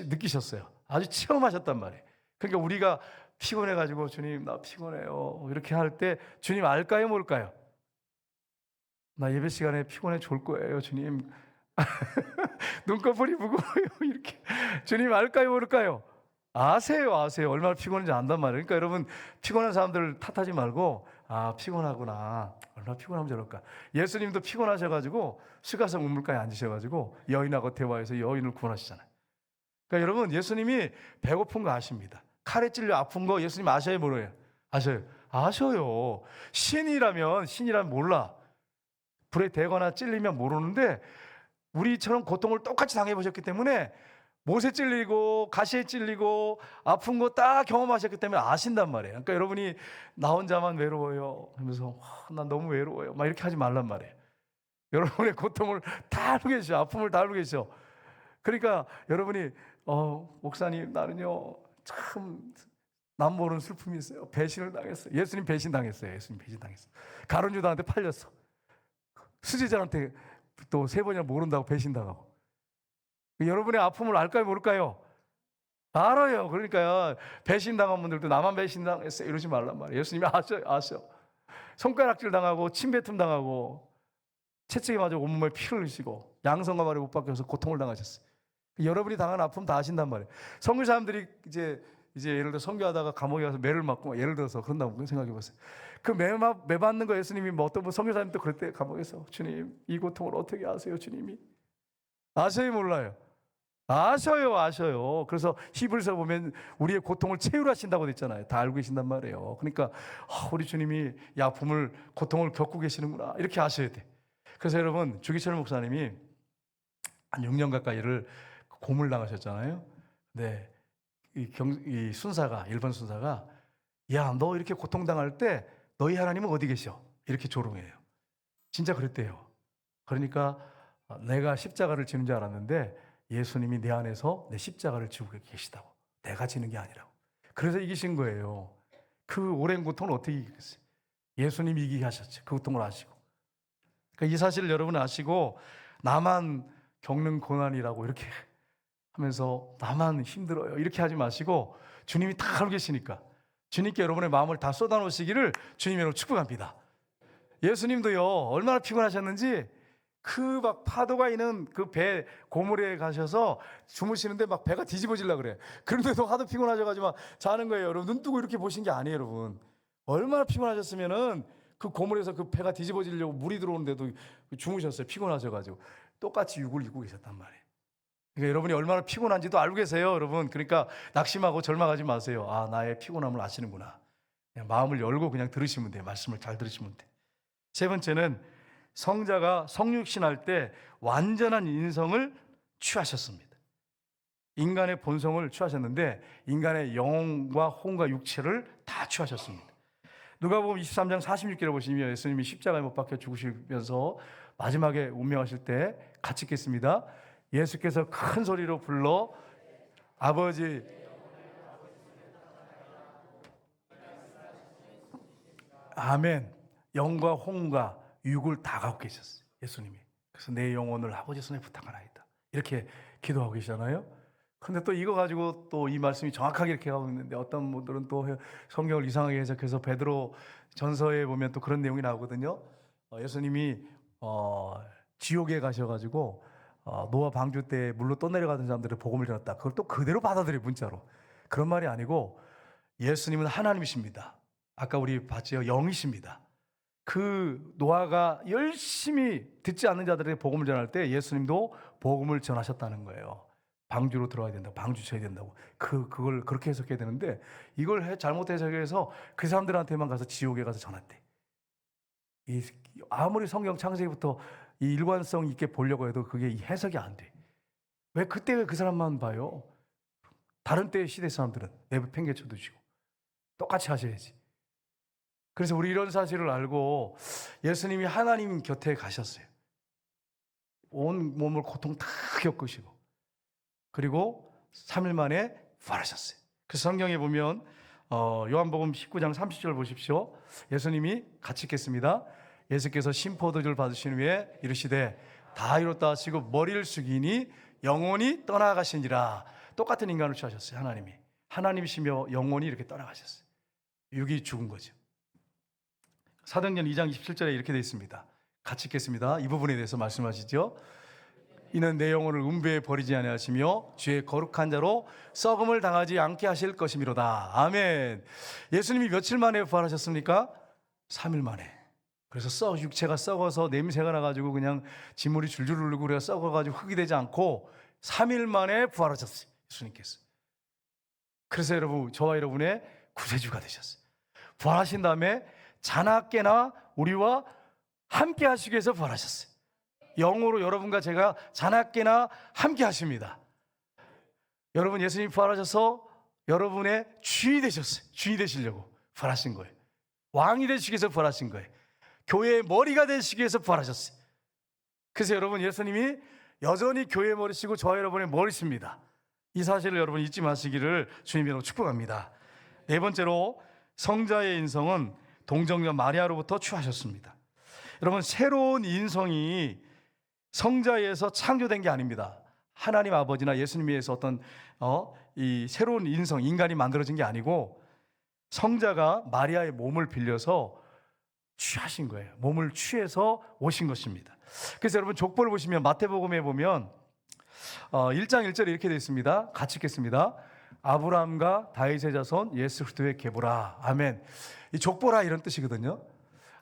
느끼셨어요. 아주 체험하셨단 말이에요. 그러니까 우리가 피곤해가지고 주님 나 피곤해요 이렇게 할 때 주님 알까요 모를까요? 나 예배 시간에 피곤해 졸 거예요 주님. 눈꺼풀이 무거워요 이렇게. 주님 알까요 모를까요? 아세요. 얼마나 피곤한지 안단 말이에요. 그러니까 여러분 피곤한 사람들 탓하지 말고 아 피곤하구나. 얼마나 피곤하면 저럴까. 예수님도 피곤하셔가지고 수가성 우물가에 앉으셔가지고 여인하고 대화해서 여인을 구원하시잖아요. 그러니까 여러분 예수님이 배고픈 거 아십니다. 칼에 찔려 아픈 거 예수님 아셔요 모르요? 아셔요. 신이라면 몰라. 불에 대거나 찔리면 모르는데 우리처럼 고통을 똑같이 당해보셨기 때문에 못에 찔리고 가시에 찔리고 아픈 거 딱 경험하셨기 때문에 아신단 말이에요. 그러니까 여러분이 나 혼자만 외로워요 하면서 난 너무 외로워요 막 이렇게 하지 말란 말이에요. 여러분의 고통을 다 알고 계셔. 아픔을 다 알고 계셔. 그러니까 여러분이 목사님 나는요 참 남 모르는 슬픔이 있어요. 배신을 당했어요. 예수님 배신당했어요. 가룟 유다한테 팔렸어. 수제자한테 또 3번이나 모른다고 배신당하고. 여러분의 아픔을 알까요 모를까요? 알아요. 그러니까 배신당한 분들도 나만 배신당했어요 이러지 말란 말이에요. 예수님이 아셔. 손가락질 당하고 침뱉음 당하고 채찍에 맞아 온몸에 피를 흘리시고 양성과 말에 못 박혀서 고통을 당하셨어요. 여러분이 당한 아픔 다 아신단 말이에요. 선교 사람들이 이제 예를 들어 선교하다가 감옥에 가서 매를 맞고 예를 들어서 그런다고 생각해 보세요. 그 매 맞는 거 예수님이 뭐 어떤 선교 사람도 그럴 때 감옥에서 주님 이 고통을 어떻게 아세요 주님이? 아셔요 몰라요? 아셔요. 그래서 히브리서 보면 우리의 고통을 체휼하신다고 됐잖아요. 다 알고 계신단 말이에요. 그러니까 우리 주님이 이 아픔을 고통을 겪고 계시는구나 이렇게 아셔야 돼. 그래서 여러분 주기철 목사님이 한 6년 가까이를 고문을 당하셨잖아요. 네. 이 순사가, 일본 순사가, 야, 너 이렇게 고통당할 때 너희 하나님은 어디 계셔? 이렇게 조롱해요. 진짜 그랬대요. 그러니까 내가 십자가를 지는 줄 알았는데 예수님이 내 안에서 내 십자가를 지고 계시다고. 내가 지는 게 아니라고. 그래서 이기신 거예요. 그 오랜 고통을 어떻게 이기겠어요? 예수님이 이기게 하셨죠. 그 고통을 아시고. 그러니까 이 사실을 여러분 아시고 나만 겪는 고난이라고 이렇게 하면서 나만 힘들어요 이렇게 하지 마시고 주님이 다 알고 계시니까 주님께 여러분의 마음을 다 쏟아놓으시기를 주님으로 축복합니다. 예수님도요 얼마나 피곤하셨는지 그 막 파도가 있는 그 배 고물에 가셔서 주무시는데 막 배가 뒤집어질라 그래. 그런데도 하도 피곤하셔가지고 막 자는 거예요. 여러분 눈 뜨고 이렇게 보신 게 아니에요. 여러분 얼마나 피곤하셨으면은 그 고물에서 그 배가 뒤집어지려고 물이 들어오는데도 주무셨어요. 피곤하셔가지고 똑같이 육을 입고 계셨단 말이에요. 그러니까 여러분이 얼마나 피곤한지도 알고 계세요, 여러분. 그러니까 낙심하고 절망하지 마세요. 아, 나의 피곤함을 아시는구나. 그냥 마음을 열고 그냥 들으시면 돼요. 말씀을 잘 들으시면 돼요. 세 번째는 성자가 성육신할 때 완전한 인성을 취하셨습니다. 인간의 본성을 취하셨는데 인간의 영과 혼과 육체를 다 취하셨습니다. 누가복음 23장 46절을 보시면 예수님이 십자가에 못 박혀 죽으시면서 마지막에 운명하실 때 같이 읽겠습니다. 예수께서 큰 소리로 불러 아버지 아멘. 영과 혼과 육을 다 갖고 계셨어요. 예수님이. 그래서 내 영혼을 아버지 손에 부탁하나이다. 이렇게 기도하고 계시잖아요. 근데 또 이거 가지고 또 이 말씀이 정확하게 이렇게 하고 있는데 어떤 분들은 또 성경을 이상하게 해석해서 베드로 전서에 보면 또 그런 내용이 나오거든요. 예수님이 지옥에 가셔가지고 노아 방주 때 물로 떠내려가던 사람들의 복음을 전했다. 그걸 또 그대로 받아들여요. 문자로. 그런 말이 아니고 예수님은 하나님이십니다. 아까 우리 봤지요. 영이십니다. 그 노아가 열심히 듣지 않는 자들에게 복음을 전할 때 예수님도 복음을 전하셨다는 거예요. 방주로 들어가야 된다고, 방주 쳐야 된다고. 그걸 그렇게 해석해야 되는데 이걸 잘못 해석해서 그 사람들한테만 가서 지옥에 가서 전했대. 아무리 성경 창세기부터 이 일관성 있게 보려고 해도 그게 해석이 안 돼. 왜 그때 그 사람만 봐요? 다른 때 시대 사람들은 내부 팽개쳐 두시고 똑같이 하셔야지. 그래서 우리 이런 사실을 알고 예수님이 하나님 곁에 가셨어요. 온 몸을 고통 다 겪으시고 그리고 3일 만에 부활하셨어요. 그 성경에 보면 요한복음 19장 30절 보십시오. 예수님이 같이 읽겠습니다. 예수께서 신포도주를 받으신 후에 이르시되 다 이뤘다 하시고 머리를 숙이니 영혼이 떠나가시니라. 똑같은 인간을 취하셨어요. 하나님이. 하나님이시며 영혼이 이렇게 떠나가셨어요. 육이 죽은 거죠. 사도행전 2장 27절에 이렇게 되어 있습니다. 같이 읽겠습니다. 이 부분에 대해서 말씀하시죠. 이는 내 영혼을 음부에 버리지 아니하시며 주의 거룩한 자로 썩음을 당하지 않게 하실 것이미로다. 아멘. 예수님이 며칠 만에 부활하셨습니까? 3일 만에. 그래서 육체가 썩어서 냄새가 나가지고 그냥 진물이 줄줄 흐르고 그래서 썩어가지고 흙이 되지 않고 3일 만에 부활하셨어요. 예수님께서. 그래서 여러분, 저와 여러분의 구세주가 되셨어요. 부활하신 다음에 자나깨나 우리와 함께 하시기 위해서 부활하셨어요. 영으로 여러분과 제가 자나깨나 함께 하십니다. 여러분 예수님 부활하셔서 여러분의 주인이 되셨어요. 주인이 되시려고 부활하신 거예요. 왕이 되시기 위해서 부활하신 거예요. 교회의 머리가 되시기 위해서 부활하셨어요. 그래서 여러분 예수님이 여전히 교회의 머리시고 저와 여러분의 머리십니다. 이 사실을 여러분 잊지 마시기를 주님으로 축복합니다. 네 번째로 성자의 인성은 동정녀 마리아로부터 취하셨습니다. 여러분 새로운 인성이 성자에서 창조된 게 아닙니다. 하나님 아버지나 예수님에서 어떤 이 새로운 인성, 인간이 만들어진 게 아니고 성자가 마리아의 몸을 빌려서 취하신 거예요. 몸을 취해서 오신 것입니다. 그래서 여러분 족보를 보시면 마태복음에 보면 1장 1절에 이렇게 되어 있습니다. 같이 읽겠습니다. 아브라함과 다윗의 자손 예수 그리스도의 계보라. 아멘. 이 족보라 이런 뜻이거든요.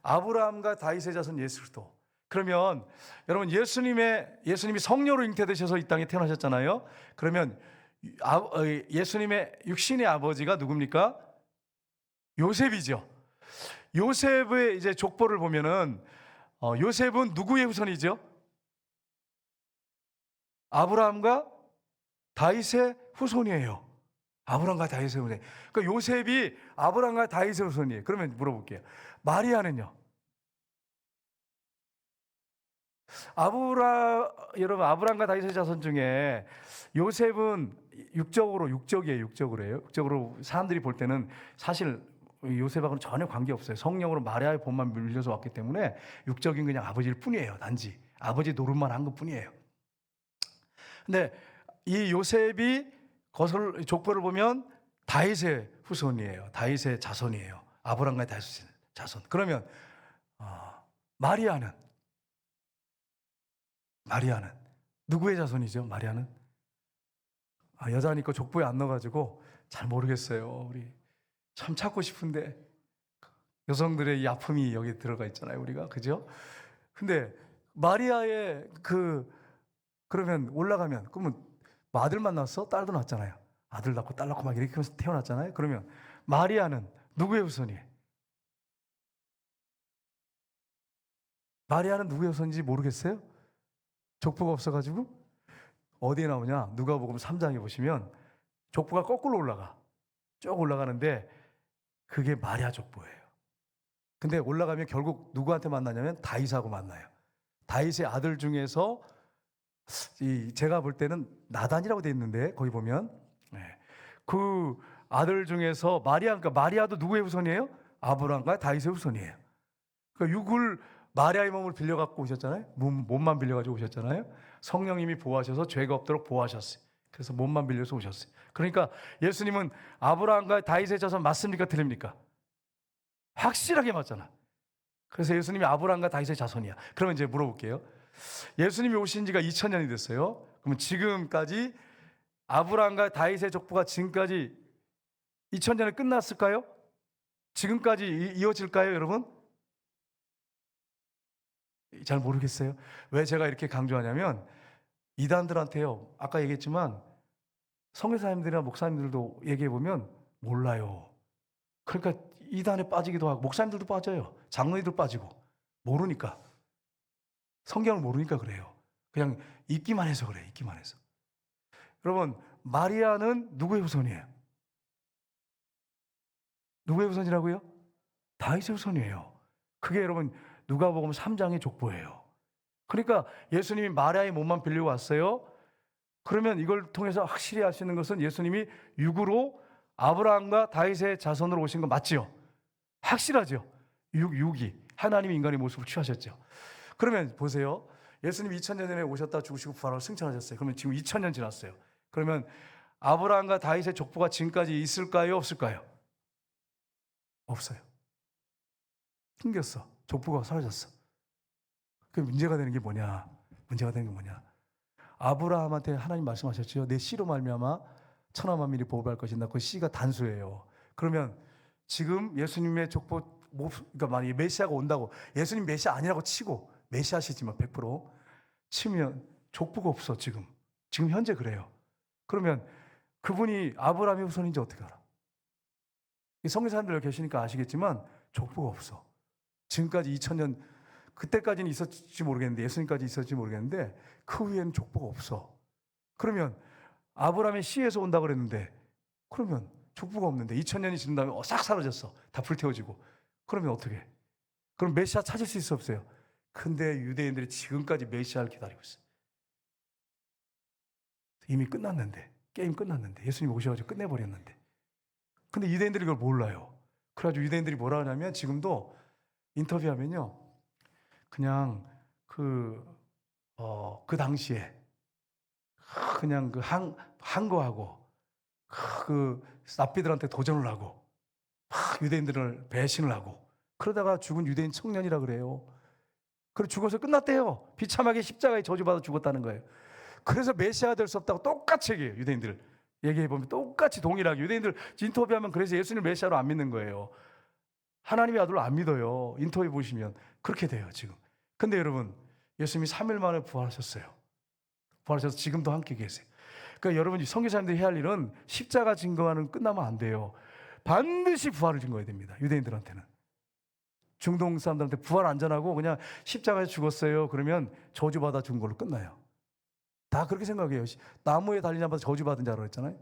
아브라함과 다윗의 자손 예수 그리스도. 그러면 여러분 예수님이 성령으로 잉태되셔서 이 땅에 태어나셨잖아요. 그러면 예수님의 육신의 아버지가 누굽니까? 요셉이죠. 요셉의 이제 족보를 보면은 요셉은 누구의 후손이죠? 아브라함과 다윗의 후손이에요. 아브라함과 다윗의 후손. 그러니까 요셉이 아브라함과 다윗의 후손이에요. 그러면 물어볼게요. 마리아는요? 여러분 아브라함과 다윗의 자손 중에 요셉은 육적으로 사람들이 볼 때는 사실 요셉하고는 전혀 관계없어요. 성령으로 마리아의 본만 물려서 왔기 때문에 육적인 그냥 아버지일 뿐이에요. 단지 아버지 노릇만 한 것뿐이에요. 근데 이 요셉이 족보를 보면 다윗의 후손이에요. 다윗의 자손이에요. 아브라함과 다윗의 자손. 그러면 마리아는 누구의 자손이죠? 마리아는 여자니까 족보에 안 넣어가지고 잘 모르겠어요. 우리 참 찾고 싶은데 여성들의 이 아픔이 여기 들어가 있잖아요. 우리가 그죠? 근데 마리아의 그러면 올라가면 그러면 뭐 아들만 낳았어? 딸도 낳았잖아요. 아들 낳고 딸 낳고 막 이렇게 하면서 태어났잖아요. 그러면 마리아는 누구의 후손이에요? 마리아는 누구의 후손인지 모르겠어요? 족보가 없어가지고 어디에 나오냐? 누가복음 3장에 보시면 족보가 거꾸로 올라가. 쭉 올라가는데 그게 마리아 족보예요. 근데 올라가면 결국 누구한테 만나냐면 다윗하고 만나요. 다윗의 아들 중에서 제가 볼 때는 나단이라고 돼 있는데 거기 보면 그 아들 중에서 그러니까 마리아도 누구의 후손이에요? 아브라함과 다윗의 후손이에요. 그러니까 육을 마리아의 몸을 빌려갖고 오셨잖아요. 몸만 빌려가지고 오셨잖아요. 성령님이 보호하셔서 죄가 없도록 보호하셨어요. 그래서 몸만 빌려서 오셨어요. 그러니까 예수님은 아브라함과 다윗의 자손 맞습니까? 틀립니까? 확실하게 맞잖아. 그래서 예수님이 아브라함과 다윗의 자손이야. 그러면 이제 물어볼게요. 예수님이 오신 지가 2000년이 됐어요. 그러면 지금까지 아브라함과 다윗의 족보가 지금까지 2000년에 끝났을까요? 지금까지 이어질까요, 여러분? 잘 모르겠어요. 왜 제가 이렇게 강조하냐면 이단들한테요. 아까 얘기했지만 선교사님들이나 목사님들도 얘기해 보면 몰라요. 그러니까 이단에 빠지기도 하고 목사님들도 빠져요. 장로님들 빠지고 모르니까 성경을 모르니까 그래요. 그냥 읽기만 해서 그래요. 읽기만 해서. 여러분 마리아는 누구의 후손이에요? 누구의 후손이라고요? 다윗의 후손이에요. 그게 여러분 누가복음 3장의 족보예요. 그러니까 예수님이 마리아의 몸만 빌리고 왔어요. 그러면 이걸 통해서 확실히 알 수 있는 것은 예수님이 육으로 아브라함과 다윗의 자손으로 오신 거 맞지요? 확실하죠? 육이 하나님이 인간의 모습을 취하셨죠. 그러면 보세요. 예수님이 2000년 전에 오셨다 죽으시고 부활하고 승천하셨어요. 그러면 지금 2000년 지났어요. 그러면 아브라함과 다윗의 족보가 지금까지 있을까요? 없을까요? 없어요. 튕겼어. 족보가 사라졌어. 그 문제가 되는 게 뭐냐? 아브라함한테 하나님 말씀하셨죠. 내 씨로 말미암아 천하 만민이 복을 받을 것이다. 그 씨가 단수예요. 그러면 지금 예수님의 족보, 그러니까 만약에 메시아가 온다고 예수님 메시아 아니라고 치고 메시아시지만 100% 치면 족보가 없어 지금 현재 그래요. 그러면 그분이 아브라함의 후손인지 어떻게 알아? 성경사람들 계시니까 아시겠지만 족보가 없어. 지금까지 2000년 그때까지는 있었지 모르겠는데 예수님까지 있었지 모르겠는데 그 후에는 족보가 없어. 그러면 아브라함의 씨에서 온다고 그랬는데 그러면 족보가 없는데 2000년이 지난 다음에 싹 사라졌어. 다 불태워지고. 그러면 어떻게? 그럼 메시아 찾을 수 있어 없어요? 근데 유대인들이 지금까지 메시아를 기다리고 있어요. 이미 끝났는데 게임 끝났는데 예수님 오셔가지고 끝내버렸는데 근데 유대인들이 이걸 몰라요. 그래가지고 유대인들이 뭐라 하냐면 지금도 인터뷰하면요 그냥 그 당시에 그냥 한 거하고 그 랍비들한테 도전을 하고 유대인들을 배신을 하고 그러다가 죽은 유대인 청년이라 그래요. 그래 죽어서 끝났대요. 비참하게 십자가에 저주받아 죽었다는 거예요. 그래서 메시아가 될 수 없다고 똑같이 얘기해요. 유대인들 얘기해보면 똑같이 동일하게 유대인들 인터뷰하면 그래서 예수님을 메시아로 안 믿는 거예요. 하나님의 아들로 안 믿어요. 인터뷰 보시면 그렇게 돼요 지금. 근데 여러분 예수님이 3일 만에 부활하셨어요. 부활하셔서 지금도 함께 계세요. 그러니까 여러분 선교사님들이 해야 할 일은 십자가 증거하는 끝나면 안 돼요. 반드시 부활을 증거해야 됩니다. 유대인들한테는. 중동 사람들한테 부활 안 전하고 그냥 십자가에 죽었어요. 그러면 저주받아 죽은 걸로 끝나요. 다 그렇게 생각해요. 나무에 달린 자마다 저주받은 자라고 했잖아요.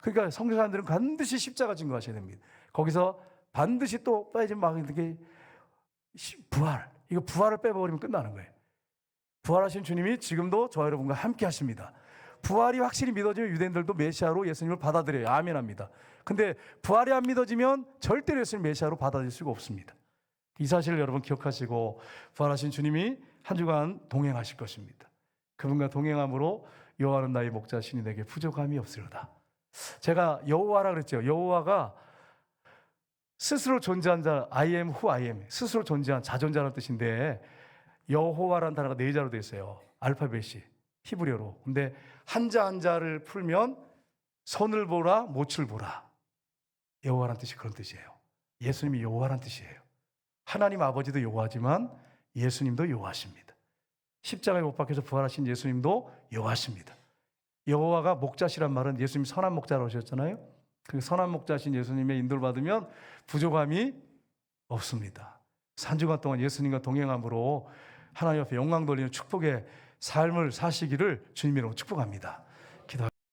그러니까 성교사님들은 반드시 십자가 증거하셔야 됩니다. 거기서 반드시 또 빠지면 막 이렇게 부활, 이거 부활을 빼버리면 끝나는 거예요. 부활하신 주님이 지금도 저와 여러분과 함께 하십니다. 부활이 확실히 믿어지면 유대인들도 메시아로 예수님을 받아들여요. 아멘합니다. 근데 부활이 안 믿어지면 절대로 예수님 메시아로 받아들일 수가 없습니다. 이 사실을 여러분 기억하시고 부활하신 주님이 한 주간 동행하실 것입니다. 그분과 동행함으로 여호와는 나의 목자시니 내게 부족함이 없으리로다. 제가 여호와라 그랬죠. 여호와가 스스로 존재한 자, I am who I am, 스스로 존재한 자존자라는 뜻인데 여호와라는 단어가 4자로 되어 있어요. 알파벳이 히브리어로. 근데 한자 한자를 풀면 선을 보라, 못을 보라. 여호와라는 뜻이 그런 뜻이에요. 예수님이 여호와라는 뜻이에요. 하나님 아버지도 여호와지만 예수님도 여호와십니다. 십자가에 못 박혀서 부활하신 예수님도 여호와십니다. 여호와가 목자시란 말은 예수님이 선한 목자라고 하셨잖아요. 그 선한 목자신 예수님의 인도를 받으면 부족함이 없습니다. 3주간 동안 예수님과 동행함으로 하나님 앞에 영광 돌리는 축복의 삶을 사시기를 주님으로 축복합니다.